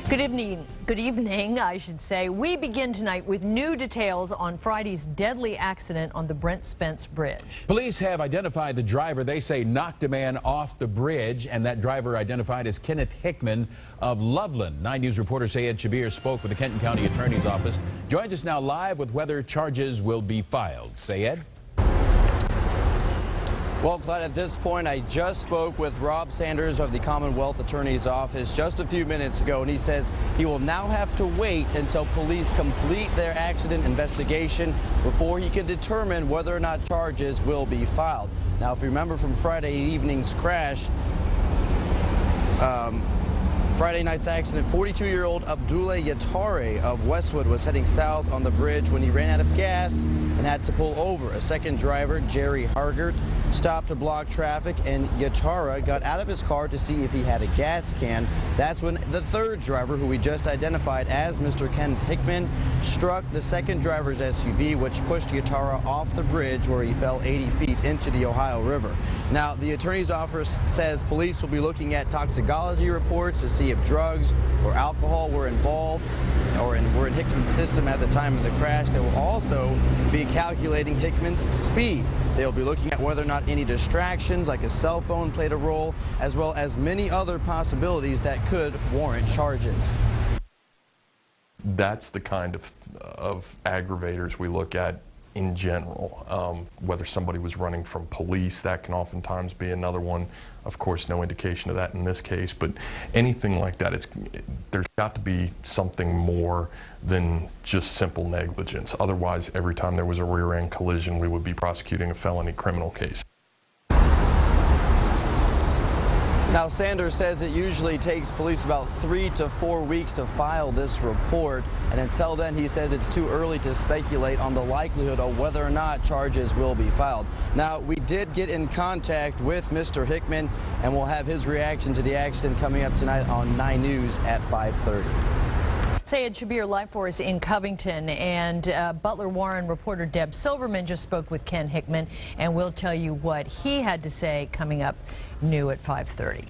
Good evening, I should say. We begin tonight with new details on Friday's deadly accident on the Brent Spence Bridge. Police have identified the driver they say knocked a man off the bridge, and that driver identified as Kenneth Hickman of Loveland. 9 News reporter Sayed Shabir spoke with the Kenton County Attorney's Office. Joins us now live with whether charges will be filed. Sayed? Well, Clyde, at this point, I just spoke with Rob Sanders of the Commonwealth Attorney's Office just a few minutes ago, and he says he will now have to wait until police complete their accident investigation before he can determine whether or not charges will be filed. Now, if you remember from Friday evening's crash, Friday night's accident, 42-year-old Abdullah Yatare of Westwood was heading south on the bridge when he ran out of gas and had to pull over. A second driver, Jerry Hargert, stopped to block traffic, and Yatara got out of his car to see if he had a gas can. That's when the third driver, who we just identified as Mr. Kenneth Hickman, struck the second driver's SUV, which pushed Yatara off the bridge where he fell 80 feet into the Ohio River. Now, the attorney's office says police will be looking at toxicology reports to see if drugs or alcohol were involved or were in Hickman's system at the time of the crash. They will also be calculating Hickman's speed. They'll be looking at whether or not any distractions like a cell phone played a role, as well as many other possibilities that could warrant charges. That's the kind of aggravators we look at in general. Whether somebody was running from police, that can oftentimes be another one. Of course, no indication of that in this case, but anything like that, there's got to be something more than just simple negligence. Otherwise, every time there was a rear-end collision, we would be prosecuting a felony criminal case. Now, Sanders says it usually takes police about 3 to 4 weeks to file this report, and until then, he says it's too early to speculate on the likelihood of whether or not charges will be filed. Now, we did get in contact with Mr. Hickman, and we'll have his reaction to the accident coming up tonight on 9 News at 5:30. Sayed Shabir live for us in Covington, and Butler Warren reporter Deb Silverman just spoke with Ken Hickman, and we'll tell you what he had to say coming up new at 5:30.